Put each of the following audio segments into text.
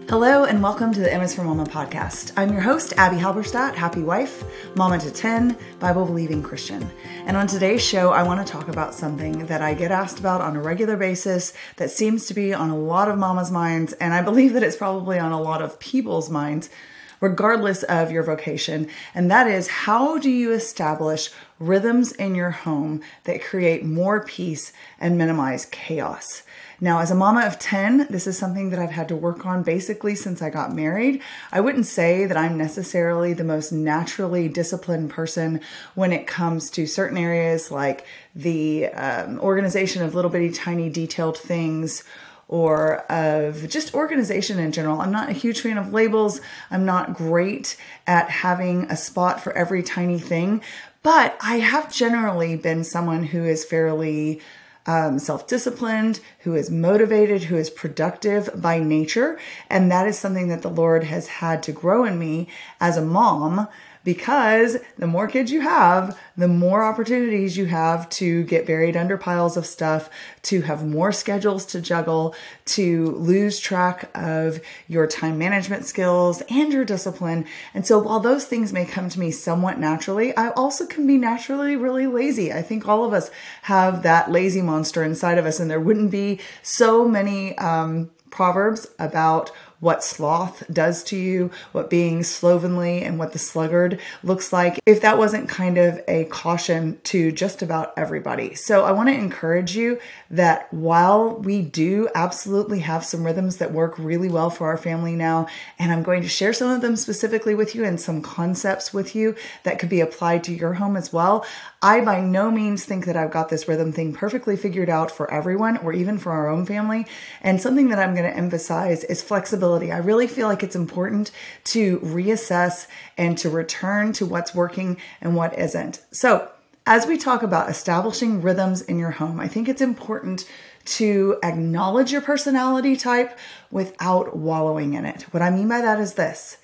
Hello and welcome to the M is for Mama podcast. I'm your host, Abby Halberstadt, happy wife, mama to 10, Bible-believing Christian. And on today's show, I want to talk about something that I get asked about on a regular basis that seems to be on a lot of mamas' minds, and I believe that it's probably on a lot of people's minds, regardless of your vocation. And that is, how do you establish rhythms in your home that create more peace and minimize chaos? Now, as a mama of 10, this is something that I've had to work on basically since I got married. I wouldn't say that I'm necessarily the most naturally disciplined person when it comes to certain areas like the organization of little bitty tiny detailed things, or of just organization in general. I'm not a huge fan of labels. I'm not great at having a spot for every tiny thing, but I have generally been someone who is fairly self-disciplined, who is motivated, who is productive by nature. And that is something that the Lord has had to grow in me as a mom, because the more kids you have, the more opportunities you have to get buried under piles of stuff, to have more schedules to juggle, to lose track of your time management skills and your discipline. And so while those things may come to me somewhat naturally, I also can be naturally really lazy. I think all of us have that lazy monster inside of us, and there wouldn't be so many proverbs about what sloth does to you, what being slovenly and what the sluggard looks like, if that wasn't kind of a caution to just about everybody. So I want to encourage you that while we do absolutely have some rhythms that work really well for our family now, and I'm going to share some of them specifically with you and some concepts with you that could be applied to your home as well, I by no means think that I've got this rhythm thing perfectly figured out for everyone or even for our own family. And something that I'm going to emphasize is flexibility. I really feel like it's important to reassess and to return to what's working and what isn't. So as we talk about establishing rhythms in your home, I think it's important to acknowledge your personality type without wallowing in it. What I mean by that is this.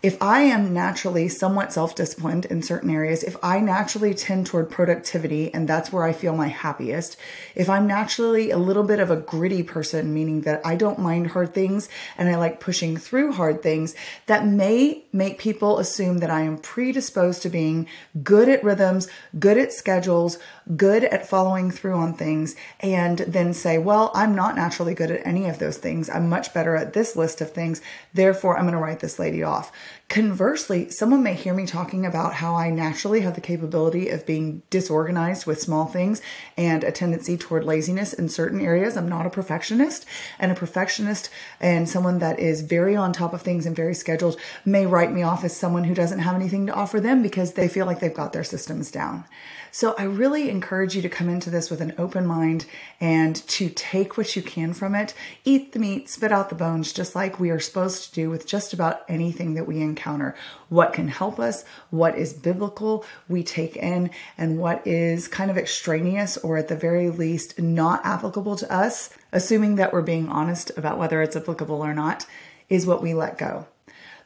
If I am naturally somewhat self-disciplined in certain areas, if I naturally tend toward productivity and that's where I feel my happiest, if I'm naturally a little bit of a gritty person, meaning that I don't mind hard things and I like pushing through hard things, that may make people assume that I am predisposed to being good at rhythms, good at schedules, good at following through on things, and then say, well, I'm not naturally good at any of those things. I'm much better at this list of things. Therefore, I'm going to write this lady off. Conversely, someone may hear me talking about how I naturally have the capability of being disorganized with small things and a tendency toward laziness in certain areas. I'm not a perfectionist, and someone that is very on top of things and very scheduled may write me off as someone who doesn't have anything to offer them because they feel like they've got their systems down. So I really encourage you to come into this with an open mind and to take what you can from it, eat the meat, spit out the bones, just like we are supposed to do with just about anything that we encounter. What can help us, what is biblical, we take in, and what is kind of extraneous or at the very least not applicable to us, assuming that we're being honest about whether it's applicable or not, is what we let go.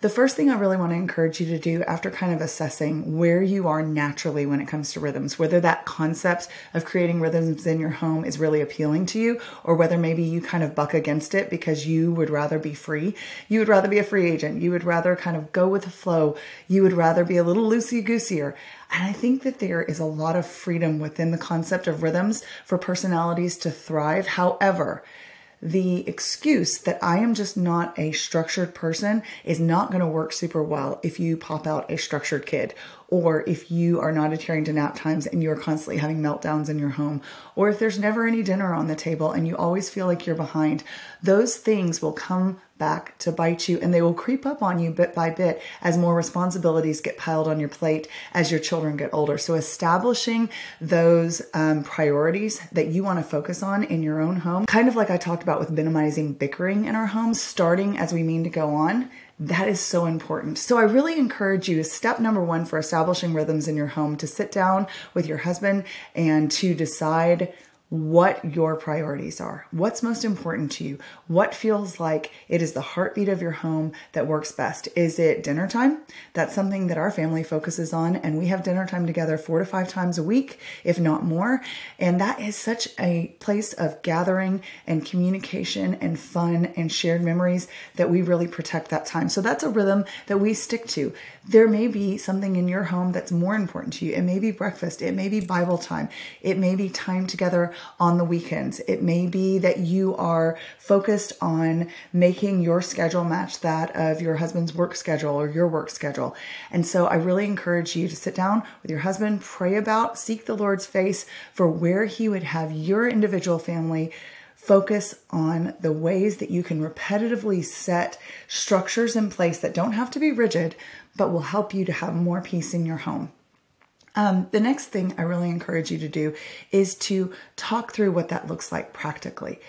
The first thing I really want to encourage you to do after kind of assessing where you are naturally when it comes to rhythms, whether that concept of creating rhythms in your home is really appealing to you, or whether maybe you kind of buck against it because you would rather be free. You would rather be a free agent. You would rather kind of go with the flow. You would rather be a little loosey-gooseier. And I think that there is a lot of freedom within the concept of rhythms for personalities to thrive. However, the excuse that I am just not a structured person is not going to work super well if you pop out a structured kid, or if you are not adhering to nap times and you're constantly having meltdowns in your home, or if there's never any dinner on the table and you always feel like you're behind. Those things will come back to bite you, and they will creep up on you bit by bit as more responsibilities get piled on your plate as your children get older. So establishing those priorities that you want to focus on in your own home, kind of like I talked about with minimizing bickering in our homes, starting as we mean to go on, that is so important. So I really encourage you, step number one for establishing rhythms in your home, to sit down with your husband and to decide what your priorities are. What's most important to you? What feels like it is the heartbeat of your home that works best? Is it dinner time? That's something that our family focuses on, and we have dinner time together 4 to 5 times a week, if not more. And that is such a place of gathering and communication and fun and shared memories that we really protect that time. So that's a rhythm that we stick to. There may be something in your home that's more important to you. It may be breakfast. It may be Bible time. It may be time together on the weekends. It may be that you are focused on making your schedule match that of your husband's work schedule or your work schedule. And so I really encourage you to sit down with your husband, pray about, seek the Lord's face for where he would have your individual family focus on the ways that you can repetitively set structures in place that don't have to be rigid, but will help you to have more peace in your home. The next thing I really encourage you to do is to talk through what that looks like practically.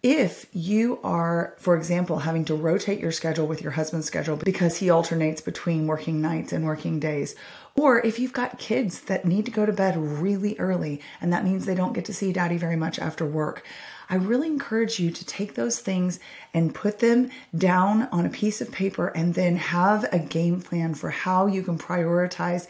If you are, for example, having to rotate your schedule with your husband's schedule because he alternates between working nights and working days, or if you've got kids that need to go to bed really early and that means they don't get to see daddy very much after work, I really encourage you to take those things and put them down on a piece of paper and then have a game plan for how you can prioritize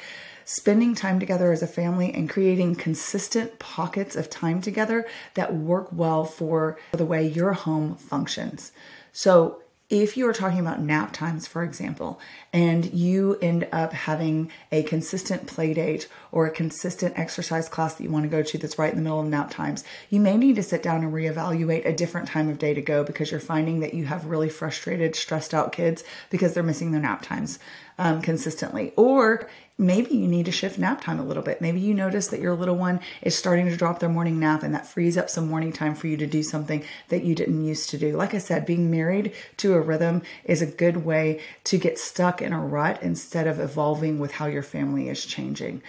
spending time together as a family and creating consistent pockets of time together that work well for the way your home functions. So if you are talking about nap times, for example, and you end up having a consistent play date or a consistent exercise class that you want to go to that's right in the middle of nap times, you may need to sit down and reevaluate a different time of day to go because you're finding that you have really frustrated, stressed out kids because they're missing their nap times consistently. Or maybe you need to shift nap time a little bit. Maybe you notice that your little one is starting to drop their morning nap and that frees up some morning time for you to do something that you didn't used to do. Like I said, being married to a rhythm is a good way to get stuck in a rut instead of evolving with how your family is changing.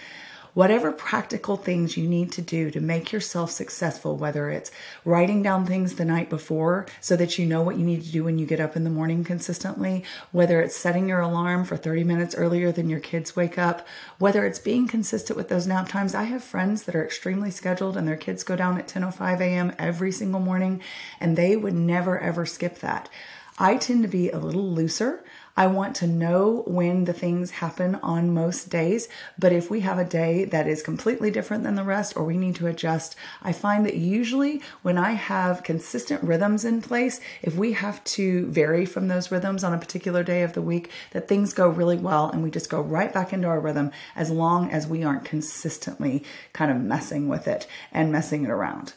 Whatever practical things you need to do to make yourself successful, whether it's writing down things the night before so that you know what you need to do when you get up in the morning consistently, whether it's setting your alarm for 30 minutes earlier than your kids wake up, whether it's being consistent with those nap times. I have friends that are extremely scheduled and their kids go down at 10:05 a.m. every single morning, and they would never, ever skip that. I tend to be a little looser. I want to know when the things happen on most days, but if we have a day that is completely different than the rest or we need to adjust, I find that usually when I have consistent rhythms in place, if we have to vary from those rhythms on a particular day of the week, that things go really well and we just go right back into our rhythm as long as we aren't consistently kind of messing with it and messing it around.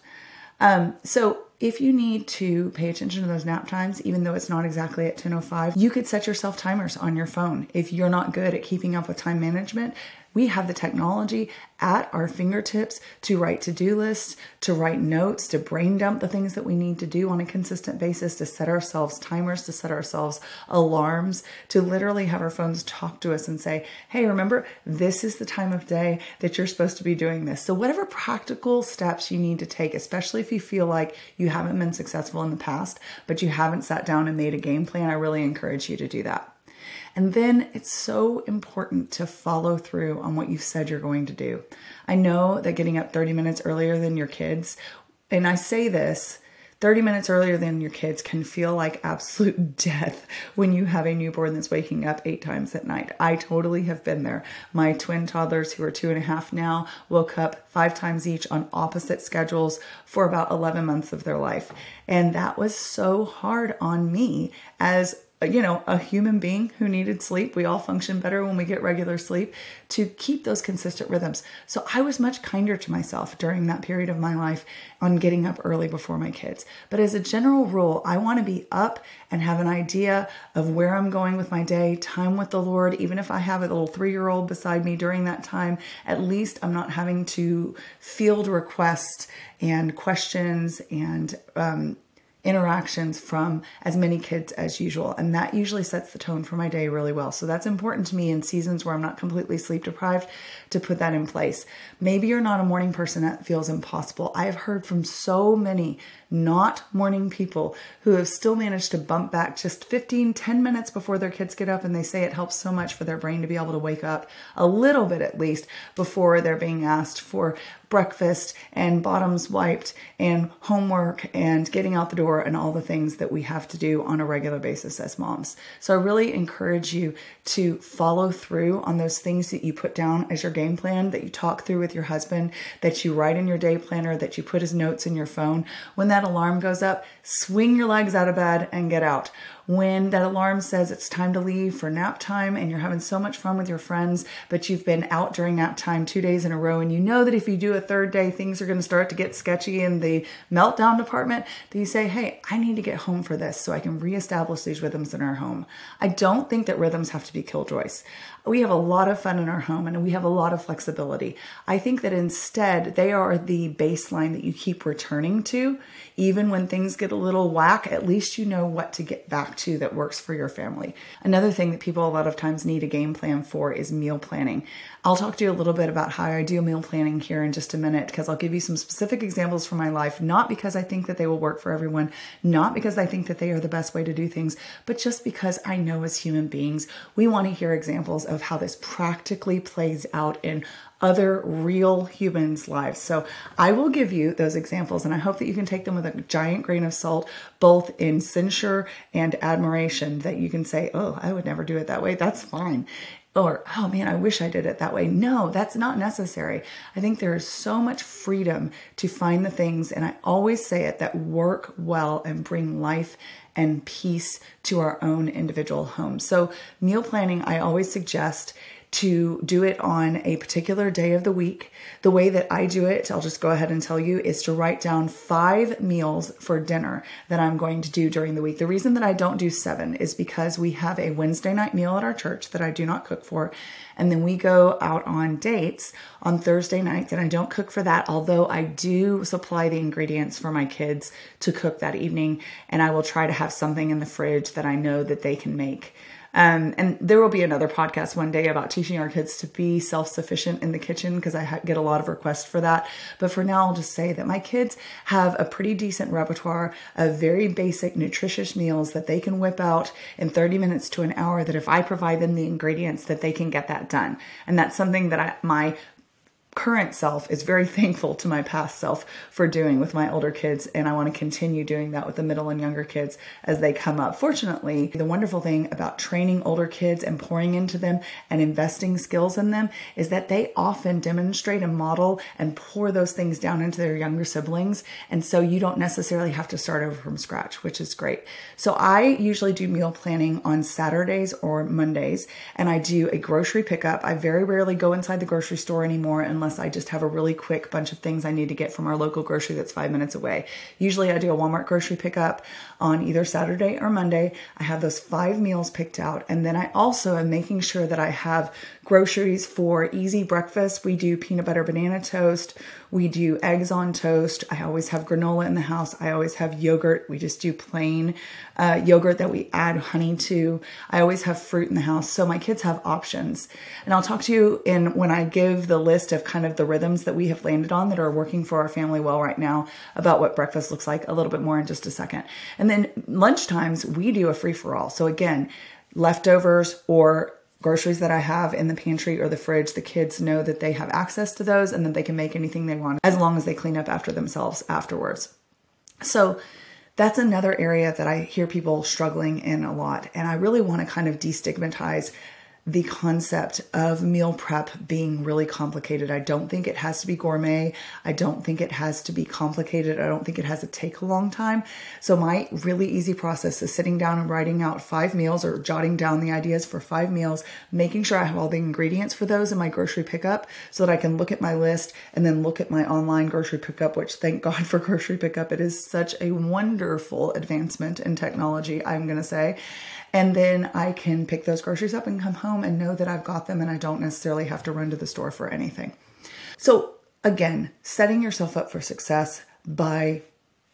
So if you need to pay attention to those nap times, even though it's not exactly at 10:05, you could set yourself timers on your phone. If you're not good at keeping up with time management, we have the technology at our fingertips to write to-do lists, to write notes, to brain dump the things that we need to do on a consistent basis, to set ourselves timers, to set ourselves alarms, to literally have our phones talk to us and say, hey, remember, this is the time of day that you're supposed to be doing this. So whatever practical steps you need to take, especially if you feel like you haven't been successful in the past, but you haven't sat down and made a game plan, I really encourage you to do that. And then it's so important to follow through on what you've said you're going to do. I know that getting up 30 minutes earlier than your kids, and I say this, 30 minutes earlier than your kids can feel like absolute death when you have a newborn that's waking up 8 times at night. I totally have been there. My twin toddlers, who are 2.5 now, woke up 5 times each on opposite schedules for about 11 months of their life. And that was so hard on me as a human being who needed sleep. We all function better when we get regular sleep, to keep those consistent rhythms. So I was much kinder to myself during that period of my life on getting up early before my kids. But as a general rule, I want to be up and have an idea of where I'm going with my day, time with the Lord. Even if I have a little 3-year-old beside me during that time, at least I'm not having to field requests and questions and interactions from as many kids as usual. And that usually sets the tone for my day really well. So that's important to me in seasons where I'm not completely sleep deprived, to put that in place. Maybe you're not a morning person. That feels impossible. I have heard from so many not morning people who have still managed to bump back just 10 minutes before their kids get up. And they say it helps so much for their brain to be able to wake up a little bit, at least, before they're being asked for breakfast and bottoms wiped and homework and getting out the door and all the things that we have to do on a regular basis as moms. So I really encourage you to follow through on those things that you put down as your game plan, that you talk through with your husband, that you write in your day planner, that you put as notes in your phone. When that alarm goes up, swing your legs out of bed and get out. When that alarm says it's time to leave for nap time and you're having so much fun with your friends, but you've been out during nap time 2 days in a row, and you know that if you do a third day, things are going to start to get sketchy in the meltdown department, that you say, hey, I need to get home for this so I can reestablish these rhythms in our home. I don't think that rhythms have to be killjoys. We have a lot of fun in our home and we have a lot of flexibility. I think that instead they are the baseline that you keep returning to. Even when things get a little whack, at least you know what to get back to that works for your family. Another thing that people a lot of times need a game plan for is meal planning. I'll talk to you a little bit about how I do meal planning here in just a minute, because I'll give you some specific examples from my life, not because I think that they will work for everyone, not because I think that they are the best way to do things, but just because I know as human beings, we want to hear examples of how this practically plays out in other real humans' lives. So I will give you those examples, and I hope that you can take them with a giant grain of salt, both in censure and admiration, that you can say, oh, I would never do it that way. That's fine. Or, oh man, I wish I did it that way. No, that's not necessary. I think there is so much freedom to find the things, and I always say it, that work well and bring life and peace to our own individual homes. So meal planning, I always suggest to do it on a particular day of the week. The way that I do it, I'll just go ahead and tell you, is to write down 5 meals for dinner that I'm going to do during the week. The reason that I don't do 7 is because we have a Wednesday night meal at our church that I do not cook for. And then we go out on dates on Thursday nights, and I don't cook for that, although I do supply the ingredients for my kids to cook that evening. And I will try to have something in the fridge that I know that they can make. And there will be another podcast one day about teaching our kids to be self-sufficient in the kitchen, because I get a lot of requests for that. But for now, I'll just say that my kids have a pretty decent repertoire of very basic, nutritious meals that they can whip out in 30 minutes to an hour, that if I provide them the ingredients, that they can get that done. And that's something that my current self is very thankful to my past self for doing with my older kids. And I want to continue doing that with the middle and younger kids as they come up. Fortunately, the wonderful thing about training older kids and pouring into them and investing skills in them is that they often demonstrate and model and pour those things down into their younger siblings. And so you don't necessarily have to start over from scratch, which is great. So I usually do meal planning on Saturdays or Mondays, and I do a grocery pickup. I very rarely go inside the grocery store anymore unless I just have a really quick bunch of things I need to get from our local grocery that's 5 minutes away. Usually I do a Walmart grocery pickup on either Saturday or Monday. I have those 5 meals picked out. And then I also am making sure that I have groceries for easy breakfast. We do peanut butter banana toast. We do eggs on toast. I always have granola in the house. I always have yogurt. We just do plain yogurt that we add honey to. I always have fruit in the house. So my kids have options. And I'll talk to you when I give the list of kind of the rhythms that we have landed on that are working for our family well right now about what breakfast looks like a little bit more in just a second. And then lunchtimes, we do a free-for-all. So again, leftovers or groceries that I have in the pantry or the fridge, the kids know that they have access to those and that they can make anything they want as long as they clean up after themselves afterwards. So that's another area that I hear people struggling in a lot. And I really want to kind of destigmatize the concept of meal prep being really complicated. I don't think it has to be gourmet. I don't think it has to be complicated. I don't think it has to take a long time. So my really easy process is sitting down and writing out 5 meals or jotting down the ideas for 5 meals, making sure I have all the ingredients for those in my grocery pickup so that I can look at my list and then look at my online grocery pickup, which thank God for grocery pickup. It is such a wonderful advancement in technology, I'm going to say. And then I can pick those groceries up and come home and know that I've got them and I don't necessarily have to run to the store for anything. So again, setting yourself up for success by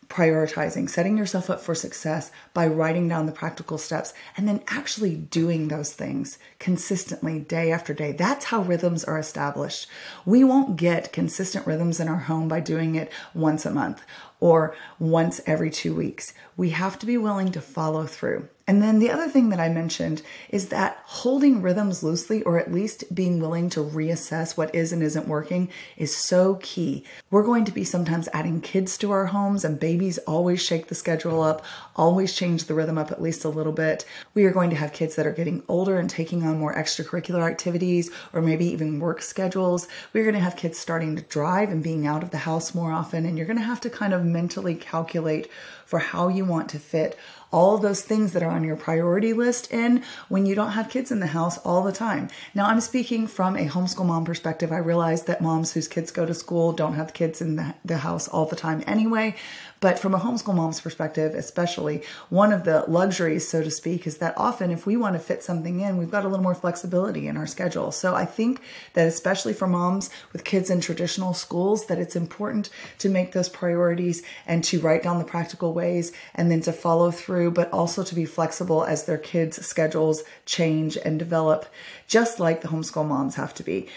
prioritizing, setting yourself up for success by writing down the practical steps and then actually doing those things consistently day after day. That's how rhythms are established. We won't get consistent rhythms in our home by doing it once a month or once every 2 weeks. We have to be willing to follow through. And then the other thing that I mentioned is that holding rhythms loosely, or at least being willing to reassess what is and isn't working, is so key. We're going to be sometimes adding kids to our homes, and babies always shake the schedule up, always change the rhythm up at least a little bit. We are going to have kids that are getting older and taking on more extracurricular activities, or maybe even work schedules. We're going to have kids starting to drive and being out of the house more often, and you're going to have to kind of mentally calculate for how you want to fit all of those things that are on your priority list in when you don't have kids in the house all the time. Now, I'm speaking from a homeschool mom perspective. I realize that moms whose kids go to school don't have kids in the house all the time anyway. But from a homeschool mom's perspective, especially, one of the luxuries, so to speak, is that often if we want to fit something in, we've got a little more flexibility in our schedule. So I think that especially for moms with kids in traditional schools, that it's important to make those priorities and to write down the practical ways and then to follow through, but also to be flexible as their kids' schedules change and develop, just like the homeschool moms have to be.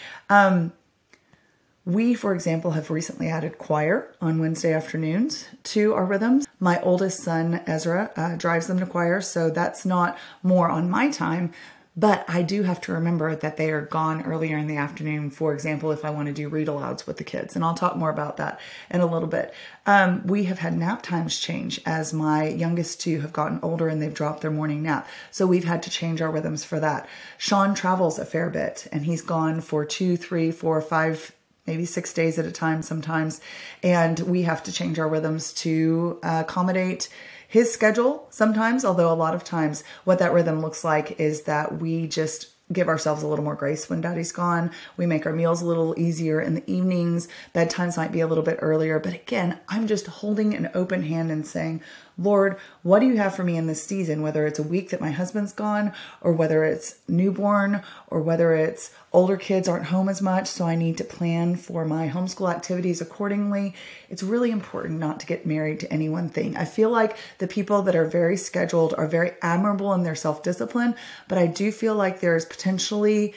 We, for example, have recently added choir on Wednesday afternoons to our rhythms. My oldest son, Ezra, drives them to choir, so that's not more on my time, but I do have to remember that they are gone earlier in the afternoon, for example, if I want to do read-alouds with the kids, and I'll talk more about that in a little bit. We have had nap times change as my youngest two have gotten older and they've dropped their morning nap, so we've had to change our rhythms for that. Sean travels a fair bit, and he's gone for 2, 3, 4, 5, maybe 6 days at a time sometimes. And we have to change our rhythms to accommodate his schedule sometimes, although a lot of times what that rhythm looks like is that we just give ourselves a little more grace when daddy's gone. We make our meals a little easier in the evenings. Bedtimes might be a little bit earlier. But again, I'm just holding an open hand and saying, Lord, what do you have for me in this season? Whether it's a week that my husband's gone, or whether it's newborn, or whether it's older kids aren't home as much, so I need to plan for my homeschool activities accordingly. It's really important not to get married to any one thing. I feel like the people that are very scheduled are very admirable in their self-discipline, but I do feel like there's potentially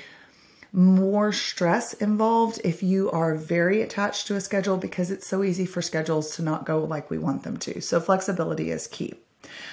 more stress involved if you are very attached to a schedule, because it's so easy for schedules to not go like we want them to. So flexibility is key.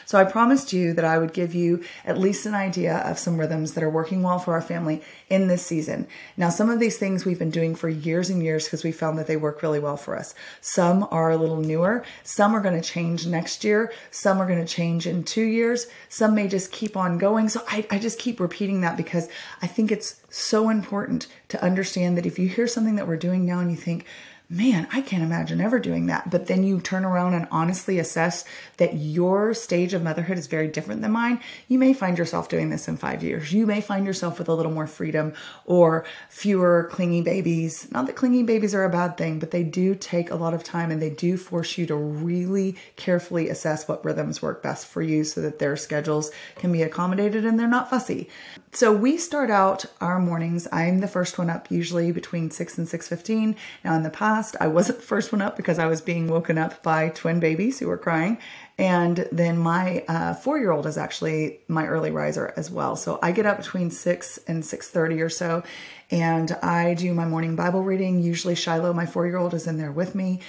So I promised you that I would give you at least an idea of some rhythms that are working well for our family in this season. Now, some of these things we've been doing for years and years because we found that they work really well for us. Some are a little newer. Some are going to change next year. Some are going to change in 2 years. Some may just keep on going. So I just keep repeating that because I think it's so important to understand that if you hear something that we're doing now and you think, man, I can't imagine ever doing that. But then you turn around and honestly assess that your stage of motherhood is very different than mine. You may find yourself doing this in 5 years. You may find yourself with a little more freedom or fewer clingy babies. Not that clingy babies are a bad thing, but they do take a lot of time and they do force you to really carefully assess what rhythms work best for you so that their schedules can be accommodated and they're not fussy. So we start out our mornings. I'm the first one up usually between 6 and 6:15. Now in the past, I wasn't the first one up because I was being woken up by twin babies who were crying. And then my 4-year-old is actually my early riser as well. So I get up between 6 and 6:30 or so, and I do my morning Bible reading. Usually Shiloh, my 4-year-old, is in there with me.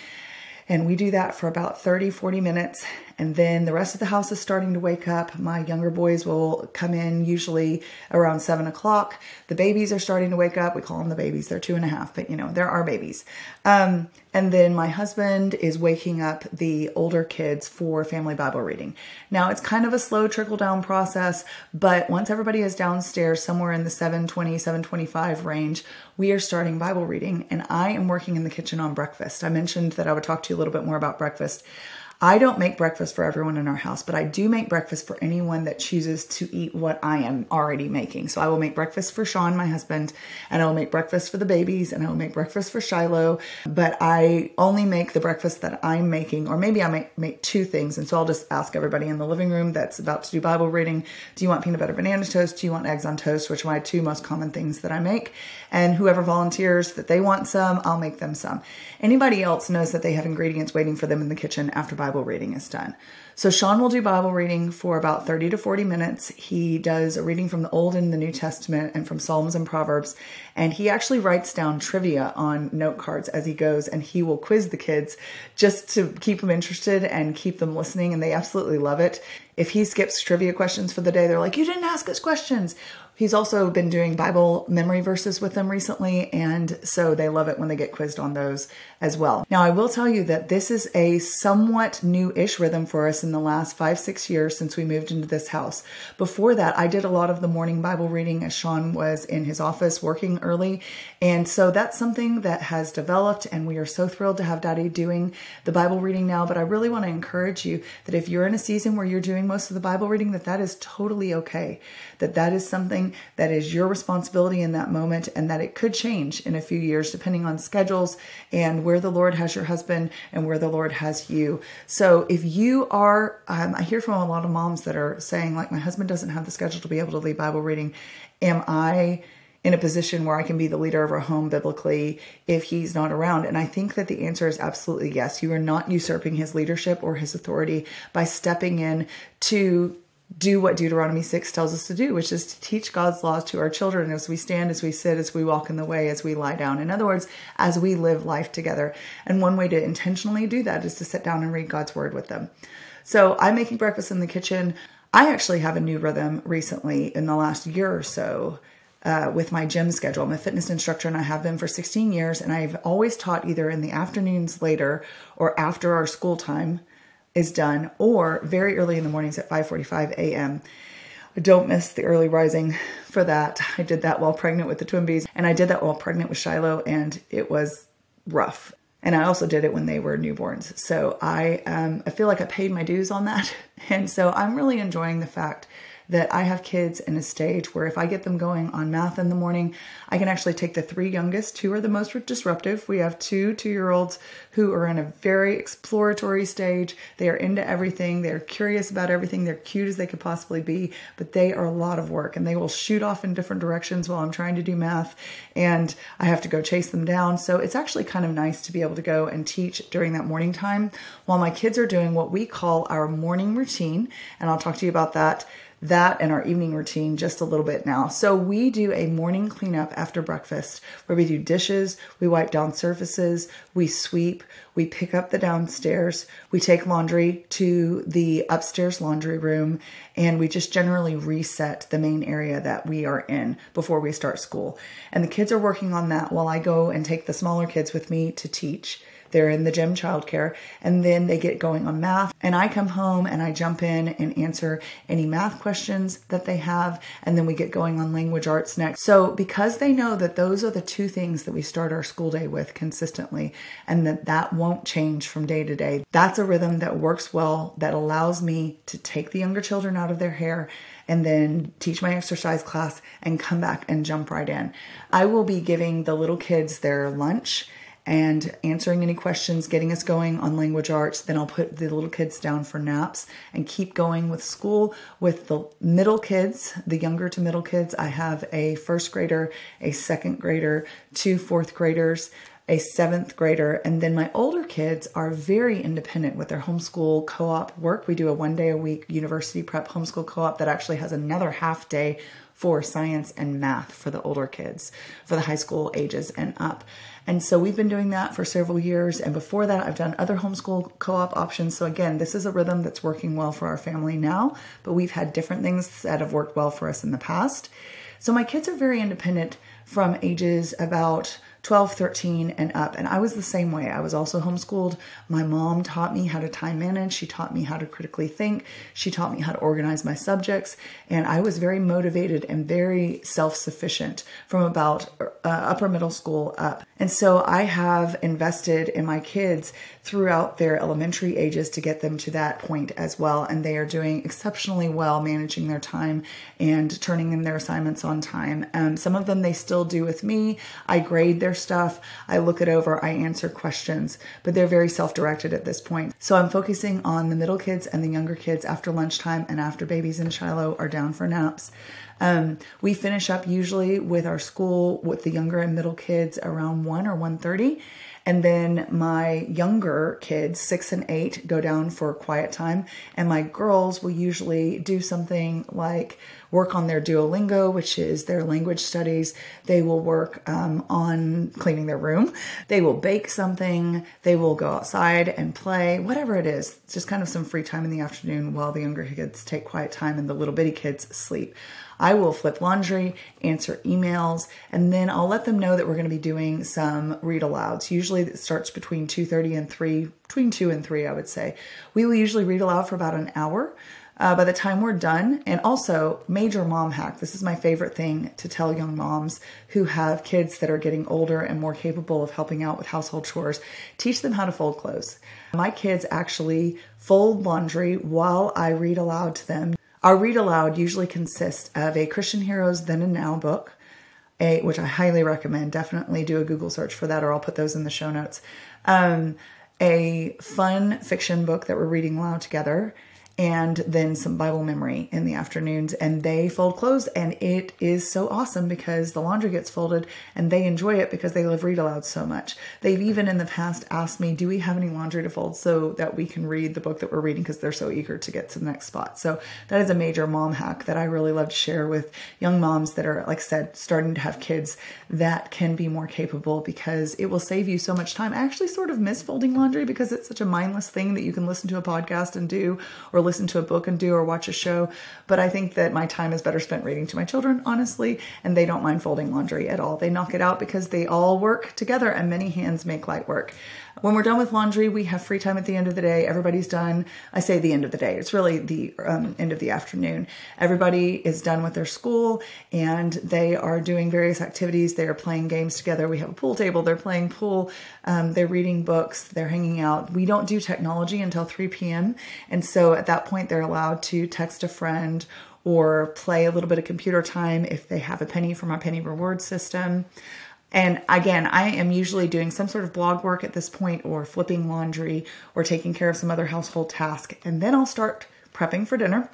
And we do that for about 30, 40 minutes. And then the rest of the house is starting to wake up. My younger boys will come in usually around 7 o'clock. The babies are starting to wake up. We call them the babies. They're 2.5, but they're our babies. And then my husband is waking up the older kids for family Bible reading. Now it's kind of a slow trickle down process, but once everybody is downstairs somewhere in the 7:20, 7:25 range, we are starting Bible reading, and I am working in the kitchen on breakfast. I mentioned that I would talk to you a little bit more about breakfast. I don't make breakfast for everyone in our house, but I do make breakfast for anyone that chooses to eat what I am already making. So I will make breakfast for Sean, my husband, and I will make breakfast for the babies, and I will make breakfast for Shiloh, but I only make the breakfast that I'm making, or maybe I make 2 things. And so I'll just ask everybody in the living room that's about to do Bible reading, do you want peanut butter banana toast? Do you want eggs on toast? Which are my 2 most common things that I make. And whoever volunteers that they want some, I'll make them some. Anybody else knows that they have ingredients waiting for them in the kitchen after Bible reading is done. So Sean will do Bible reading for about 30 to 40 minutes. He does a reading from the Old and the New Testament and from Psalms and Proverbs. And he actually writes down trivia on note cards as he goes, and he will quiz the kids just to keep them interested and keep them listening. And they absolutely love it. If he skips trivia questions for the day, they're like, "You didn't ask us questions." He's also been doing Bible memory verses with them recently, and so they love it when they get quizzed on those as well. Now, I will tell you that this is a somewhat new-ish rhythm for us in the last 5-6 years since we moved into this house. Before that, I did a lot of the morning Bible reading as Sean was in his office working early, and so that's something that has developed, and we are so thrilled to have Daddy doing the Bible reading now. But I really want to encourage you that if you're in a season where you're doing most of the Bible reading, that is totally okay, that is something that is your responsibility in that moment, and that it could change in a few years depending on schedules and where the Lord has your husband and where the Lord has you. So if you are, I hear from a lot of moms that are saying, like, my husband doesn't have the schedule to be able to lead Bible reading. Am I in a position where I can be the leader of our home biblically if he's not around? And I think that the answer is absolutely yes. You are not usurping his leadership or his authority by stepping in to do what Deuteronomy 6 tells us to do, which is to teach God's laws to our children as we stand, as we sit, as we walk in the way, as we lie down. In other words, as we live life together. And one way to intentionally do that is to sit down and read God's word with them. So I'm making breakfast in the kitchen. I actually have a new rhythm recently in the last year or so with my gym schedule. I'm a fitness instructor and I have been for 16 years. And I've always taught either in the afternoons later or after our school time is done, or very early in the mornings at 5:45 a.m. I don't miss the early rising for that. I did that while pregnant with the twin bees, and I did that while pregnant with Shiloh, and it was rough. And I also did it when they were newborns. So I feel like I paid my dues on that. And so I'm really enjoying the fact that I have kids in a stage where if I get them going on math in the morning, I can actually take the 3 youngest, who are the most disruptive. We have 2 2-year-olds who are in a very exploratory stage. They are into everything. They're curious about everything. They're cute as they could possibly be, but they are a lot of work and they will shoot off in different directions while I'm trying to do math and I have to go chase them down. So it's actually kind of nice to be able to go and teach during that morning time while my kids are doing what we call our morning routine. And I'll talk to you about that and our evening routine just a little bit now. So we do a morning cleanup after breakfast where we do dishes, we wipe down surfaces, we sweep, we pick up the downstairs, we take laundry to the upstairs laundry room, and we just generally reset the main area that we are in before we start school. And the kids are working on that while I go and take the smaller kids with me to teach. They're in the gym childcare, and then they get going on math. And I come home and I jump in and answer any math questions that they have. And then we get going on language arts next. So because they know that those are the 2 things that we start our school day with consistently, and that won't change from day to day, that's a rhythm that works well, that allows me to take the younger children out of their hair and then teach my exercise class and come back and jump right in. I will be giving the little kids their lunch and answering any questions, getting us going on language arts. Then I'll put the little kids down for naps and keep going with school. With the middle kids, the younger to middle kids, I have a 1st grader, a 2nd grader, 2 4th graders, a 7th grader, and then my older kids are very independent with their homeschool co-op work. We do a 1-day-a-week university prep homeschool co-op that actually has another half day for science and math for the older kids, for the high school ages and up. And so we've been doing that for several years. And before that, I've done other homeschool co-op options. So again, this is a rhythm that's working well for our family now, but we've had different things that have worked well for us in the past. So my kids are very independent from ages about 12, 13 and up. And I was the same way. I was also homeschooled. My mom taught me how to time manage. She taught me how to critically think. She taught me how to organize my subjects. And I was very motivated and very self-sufficient from about upper middle school up. And so I have invested in my kids throughout their elementary ages to get them to that point as well. And they are doing exceptionally well managing their time and turning in their assignments on time. Some of them they still do with me. I grade their stuff. I look it over. I answer questions, but they're very self-directed at this point. So I'm focusing on the middle kids and the younger kids after lunchtime and after babies in Shiloh are down for naps. We finish up usually with our school with the younger and middle kids around 1 or 1:30. And then my younger kids, 6 and 8, go down for quiet time. And my girls will usually do something like work on their Duolingo, which is their language studies. They will work on cleaning their room. They will bake something. They will go outside and play, whatever it is. It's just kind of some free time in the afternoon while the younger kids take quiet time and the little bitty kids sleep. I will flip laundry, answer emails, and then I'll let them know that we're going to be doing some read alouds. Usually it starts between 2:30 and 3, between 2 and 3, I would say. We will usually read aloud for about an hour. By the time we're done, and also major mom hack, this is my favorite thing to tell young moms who have kids that are getting older and more capable of helping out with household chores, teach them how to fold clothes. My kids actually fold laundry while I read aloud to them. Our read aloud usually consists of a Christian Heroes Then and Now book, which I highly recommend. Definitely do a Google search for that, or I'll put those in the show notes. A fun fiction book that we're reading aloud together, and then some Bible memory in the afternoons, and they fold clothes, and it is so awesome because the laundry gets folded and they enjoy it because they love read aloud so much. They've even in the past asked me, do we have any laundry to fold so that we can read the book that we're reading, because they're so eager to get to the next spot. So that is a major mom hack that I really love to share with young moms that are, like I said, starting to have kids that can be more capable, because it will save you so much time. I actually sort of miss folding laundry because it's such a mindless thing that you can listen to a podcast and do, or listen to a book and do, or watch a show. But I think that my time is better spent reading to my children, honestly, and they don't mind folding laundry at all. They knock it out because they all work together, and many hands make light work. When we're done with laundry, we have free time at the end of the day. Everybody's done. I say the end of the day. It's really the end of the afternoon. Everybody is done with their school and they are doing various activities. They are playing games together. We have a pool table. They're playing pool. They're reading books. They're hanging out. We don't do technology until 3 p.m. And so at that point, they're allowed to text a friend or play a little bit of computer time if they have a penny from our penny reward system. And again, I am usually doing some sort of blog work at this point, or flipping laundry, or taking care of some other household task. And then I'll start prepping for dinner.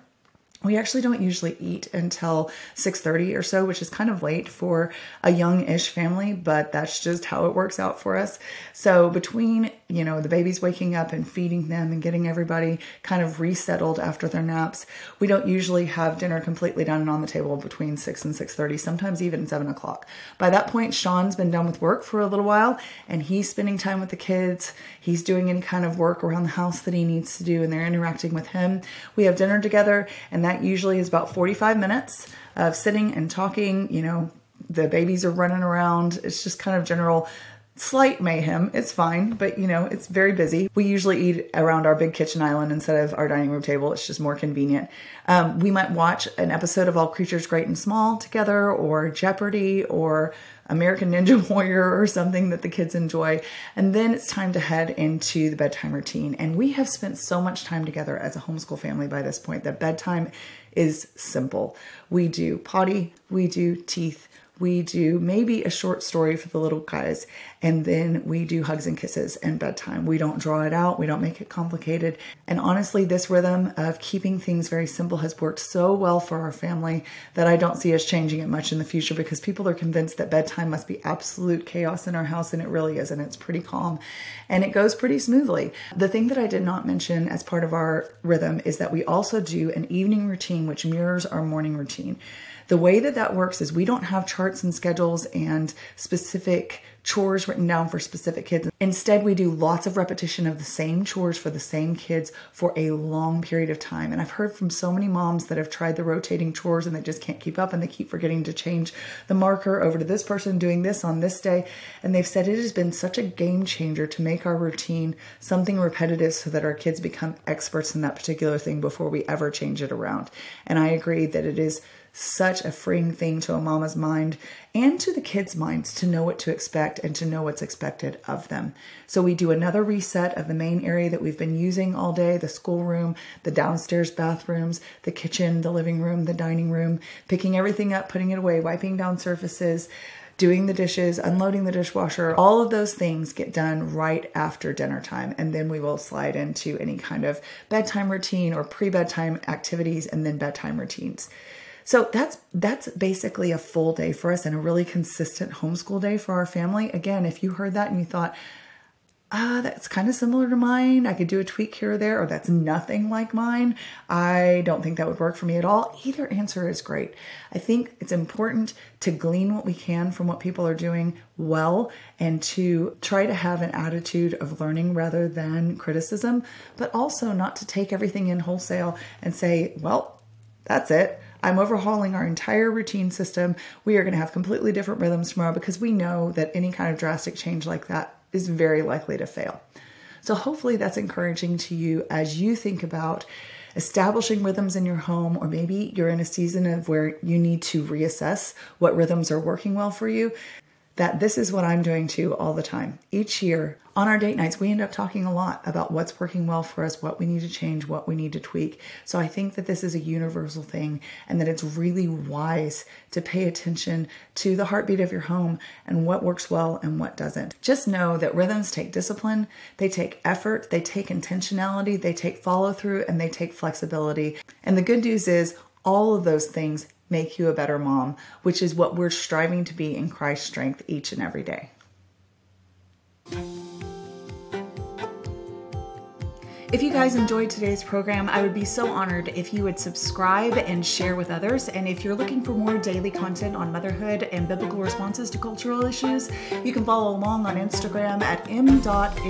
We actually don't usually eat until 6:30 or so, which is kind of late for a young-ish family, but that's just how it works out for us. So between, the babies waking up and feeding them and getting everybody kind of resettled after their naps, we don't usually have dinner completely done and on the table between 6 and 6:30, sometimes even 7 o'clock. By that point, Sean's been done with work for a little while, and he's spending time with the kids. He's doing any kind of work around the house that he needs to do, and they're interacting with him. We have dinner together, and that usually is about 45 minutes of sitting and talking. The babies are running around. It's just kind of general slight mayhem. It's fine, but it's very busy. We usually eat around our big kitchen island instead of our dining room table. It's just more convenient. We might watch an episode of All Creatures Great and Small together, or Jeopardy, or American Ninja Warrior, or something that the kids enjoy. And then it's time to head into the bedtime routine. And we have spent so much time together as a homeschool family by this point that bedtime is simple. We do potty, we do teeth, we do maybe a short story for the little guys, and then we do hugs and kisses and bedtime. We don't draw it out. We don't make it complicated. And honestly, this rhythm of keeping things very simple has worked so well for our family that I don't see us changing it much in the future, because people are convinced that bedtime must be absolute chaos in our house, and it really isn't. It's pretty calm and it goes pretty smoothly. The thing that I did not mention as part of our rhythm is that we also do an evening routine which mirrors our morning routine. The way that works is we don't have charts and schedules and specific chores written down for specific kids. Instead, we do lots of repetition of the same chores for the same kids for a long period of time. And I've heard from so many moms that have tried the rotating chores and they just can't keep up, and they keep forgetting to change the marker over to this person doing this on this day. And they've said it has been such a game changer to make our routine something repetitive so that our kids become experts in that particular thing before we ever change it around. And I agree that it is such a freeing thing to a mama's mind and to the kids' minds to know what to expect and to know what's expected of them. So we do another reset of the main area that we've been using all day, the schoolroom, the downstairs bathrooms, the kitchen, the living room, the dining room, picking everything up, putting it away, wiping down surfaces, doing the dishes, unloading the dishwasher. All of those things get done right after dinner time. And then we will slide into any kind of bedtime routine or pre-bedtime activities, and then bedtime routines. So that's basically a full day for us, and a really consistent homeschool day for our family. Again, if you heard that and you thought, That's kind of similar to mine. I could do a tweak here or there, or that's nothing like mine. I don't think that would work for me at all. Either answer is great. I think it's important to glean what we can from what people are doing well and to try to have an attitude of learning rather than criticism, but also not to take everything in wholesale and say, well, that's it. I'm overhauling our entire routine system. We are going to have completely different rhythms tomorrow, because we know that any kind of drastic change like that is very likely to fail. So hopefully that's encouraging to you as you think about establishing rhythms in your home, or maybe you're in a season of where you need to reassess what rhythms are working well for you, that this is what I'm doing too all the time. Each year on our date nights, we end up talking a lot about what's working well for us, what we need to change, what we need to tweak. So I think that this is a universal thing, and that it's really wise to pay attention to the heartbeat of your home and what works well and what doesn't. Just know that rhythms take discipline, they take effort, they take intentionality, they take follow through, and they take flexibility. And the good news is all of those things make you a better mom, which is what we're striving to be in Christ's strength each and every day. If you guys enjoyed today's program, I would be so honored if you would subscribe and share with others. And if you're looking for more daily content on motherhood and biblical responses to cultural issues, you can follow along on Instagram at m.is.core.mama.